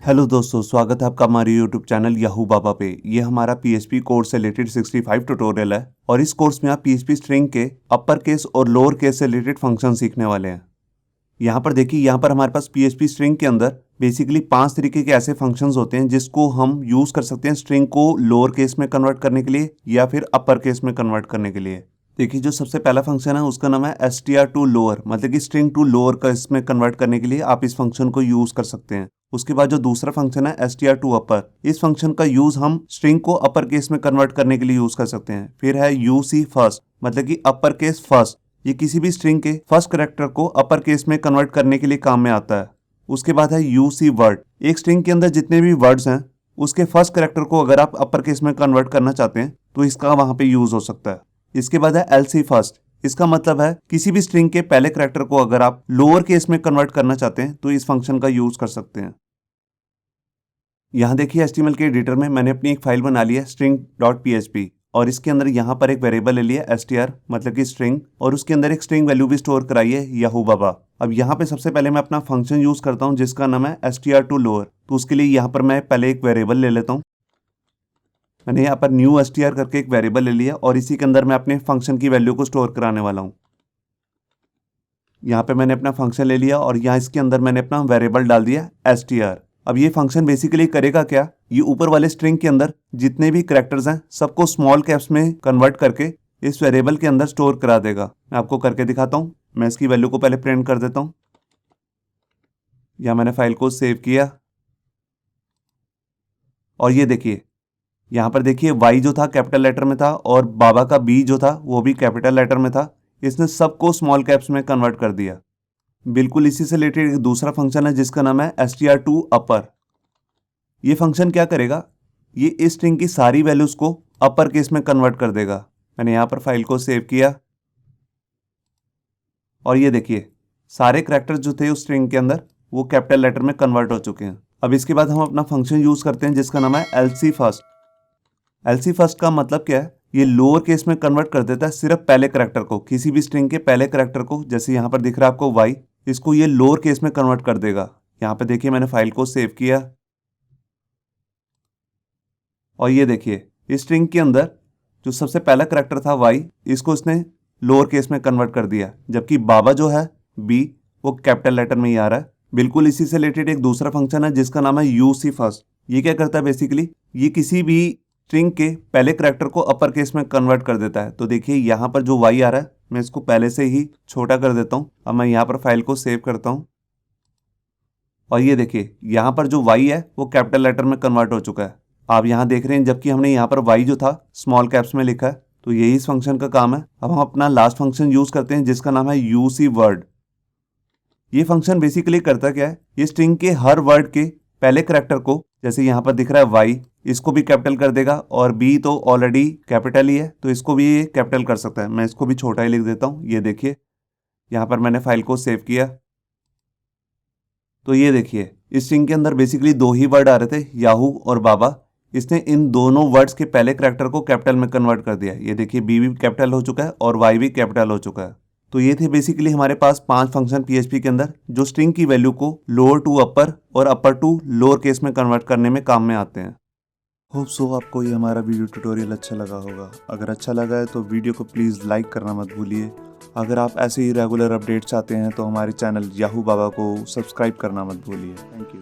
Hello दोस्तों, स्वागत है आपका हमारे यूट्यूब चैनल याहू बाबा पे। ये हमारा पीएचपी कोर्स से रिलेटेड 65 ट्यूटोरियल है और इस कोर्स में आप पीएचपी स्ट्रिंग के अपर केस और लोअर केस से रिलेटेड फंक्शन सीखने वाले हैं। यहाँ पर देखिए, यहाँ पर हमारे पास पीएचपी स्ट्रिंग के अंदर बेसिकली 5 तरीके के ऐसे फंक्शंस होते हैं जिसको हम यूज़ कर सकते हैं स्ट्रिंग को लोअर केस में कन्वर्ट करने के लिए या फिर अपर केस में कन्वर्ट करने के लिए। देखिए, जो सबसे पहला फंक्शन है उसका नाम है str टू लोअर, मतलब कि स्ट्रिंग टू लोअर का इसमें कन्वर्ट करने के लिए आप इस फंक्शन को यूज़ कर सकते हैं। उसके बाद जो दूसरा फंक्शन है str टू अपर, इस फंक्शन का यूज़ हम स्ट्रिंग को अपर केस में कन्वर्ट करने के लिए यूज़ कर सकते हैं। फिर है यूसी फर्स्ट, मतलब कि अपर केस फर्स्ट, ये किसी भी स्ट्रिंग के फर्स्ट कैरेक्टर को अपर केस में कन्वर्ट करने के लिए काम में आता है। उसके बाद है यूसी वर्ड, एक स्ट्रिंग के अंदर जितने भी वर्ड्स हैं उसके फर्स्ट कैरेक्टर को अगर आप अपर केस में कन्वर्ट करना चाहते हैं तो इसका वहां पे यूज हो सकता है। इसके बाद है एलसी फर्स्ट, इसका मतलब है किसी भी स्ट्रिंग के पहले कैरेक्टर को अगर आप लोअर केस में कन्वर्ट करना चाहते हैं तो इस फंक्शन का यूज कर सकते हैं। यहाँ देखिए, HTML के एडिटर में मैंने अपनी एक फाइल बना ली है string.php और इसके अंदर यहाँ पर एक वेरिएबल ले लिया str, मतलब कि स्ट्रिंग, और उसके अंदर एक स्ट्रिंग वैल्यू भी स्टोर कराई है याहू बाबा। अब यहाँ पे सबसे पहले मैं अपना फंक्शन यूज करता हूँ जिसका नाम है str टू लोअर। तो उसके लिए यहाँ पर मैं पहले एक वेरिएबल ले लेता हूँ। मैंने यहाँ पर न्यू str करके एक वेरिएबल ले लिया और इसी के अंदर मैं अपने फंक्शन की वैल्यू को स्टोर कराने वाला हूँ। यहाँ पे मैंने अपना फंक्शन ले लिया और यहाँ इसके अंदर मैंने अपना वेरिएबल डाल दिया str। अब ये फंक्शन बेसिकली करेगा क्या, ये ऊपर वाले स्ट्रिंग के अंदर जितने भी कैरेक्टर्स हैं सबको स्मॉल कैप्स में कन्वर्ट करके इस वेरिएबल के अंदर स्टोर करा देगा। मैं आपको करके दिखाता हूँ। मैं इसकी वैल्यू को पहले प्रिंट कर देता हूँ। यहाँ मैंने फाइल को सेव किया और ये देखिए, यहाँ पर देखिए y जो था कैपिटल लेटर में था और बाबा का b जो था वो भी कैपिटल लेटर में था। इसने सबको स्मॉल कैप्स में कन्वर्ट कर दिया। बिल्कुल इसी से रिलेटेड एक दूसरा फंक्शन है जिसका नाम है str टू अपर। ये फंक्शन क्या करेगा, ये इस स्ट्रिंग की सारी वैल्यूज को अपर केस में कन्वर्ट कर देगा। मैंने यहाँ पर फाइल को सेव किया और ये देखिए, सारे कैरेक्टर्स जो थे उस स्ट्रिंग के अंदर वो कैपिटल लेटर में कन्वर्ट हो चुके हैं। अब इसके बाद हम अपना फंक्शन यूज करते हैं जिसका नाम है lc फर्स्ट। lc फर्स्ट का मतलब क्या है, ये लोअर केस में कन्वर्ट कर देता है सिर्फ पहले कैरेक्टर को, किसी भी स्ट्रिंग के पहले कैरेक्टर को। जैसे यहाँ पर दिख रहा है आपको y, इसको ये लोअर केस में कन्वर्ट कर देगा। यहाँ पे देखिए, मैंने फाइल को सेव किया और ये देखिए, इस स्ट्रिंग के अंदर जो सबसे पहला कैरेक्टर था y, इसको इसने लोअर केस में कन्वर्ट कर दिया, जबकि बाबा जो है b वो कैपिटल लेटर में ही आ रहा है। बिल्कुल इसी से रिलेटेड एक दूसरा फंक्शन है जिसका नाम है यूसी फर्स्ट। ये क्या करता है, बेसिकली ये किसी भी स्ट्रिंग के पहले कैरेक्टर को अपर केस में कन्वर्ट कर देता है। तो देखिए, यहाँ पर जो y आ रहा है मैं इसको पहले से ही छोटा कर देता हूँ। अब मैं यहाँ पर फाइल को सेव करता हूँ और ये देखिए, यहाँ पर जो y है वो कैपिटल लेटर में कन्वर्ट हो चुका है। आप यहाँ देख रहे हैं, जबकि हमने यहाँ पर y जो था स्मॉल कैप्स में लिखा है। तो यही इस फंक्शन का काम है। अब हम अपना लास्ट फंक्शन यूज करते हैं जिसका नाम है यूसी वर्ड। ये फंक्शन बेसिकली करता क्या है, ये स्ट्रिंग के हर वर्ड के पहले कैरेक्टर को, जैसे यहाँ पर दिख रहा है y, इसको भी कैपिटल कर देगा और b तो ऑलरेडी कैपिटल ही है तो इसको भी ये कैपिटल कर सकता है। मैं इसको भी छोटा ही लिख देता हूँ। ये देखिए, यहाँ पर मैंने फाइल को सेव किया तो ये देखिए, इस स्ट्रिंग के अंदर बेसिकली दो ही वर्ड आ रहे थे, याहू और बाबा। इसने इन दोनों वर्ड्स के पहले कैरेक्टर को कैपिटल में कन्वर्ट कर दिया। ये देखिए, बी भी कैपिटल हो चुका है और वाई भी कैपिटल हो चुका है। तो ये थे बेसिकली हमारे पास 5 फंक्शन पीएचपी के अंदर जो स्ट्रिंग की वैल्यू को लोअर टू अपर और अपर टू लोअर केस में कन्वर्ट करने में काम में आते हैं। होप सो आपको ये हमारा वीडियो ट्यूटोरियल अच्छा लगा होगा। अगर अच्छा लगा है तो वीडियो को प्लीज़ लाइक करना मत भूलिए। अगर आप ऐसे ही रेगुलर अपडेट्स चाहते हैं तो हमारे चैनल याहू बाबा को सब्सक्राइब करना मत भूलिए। Thank you.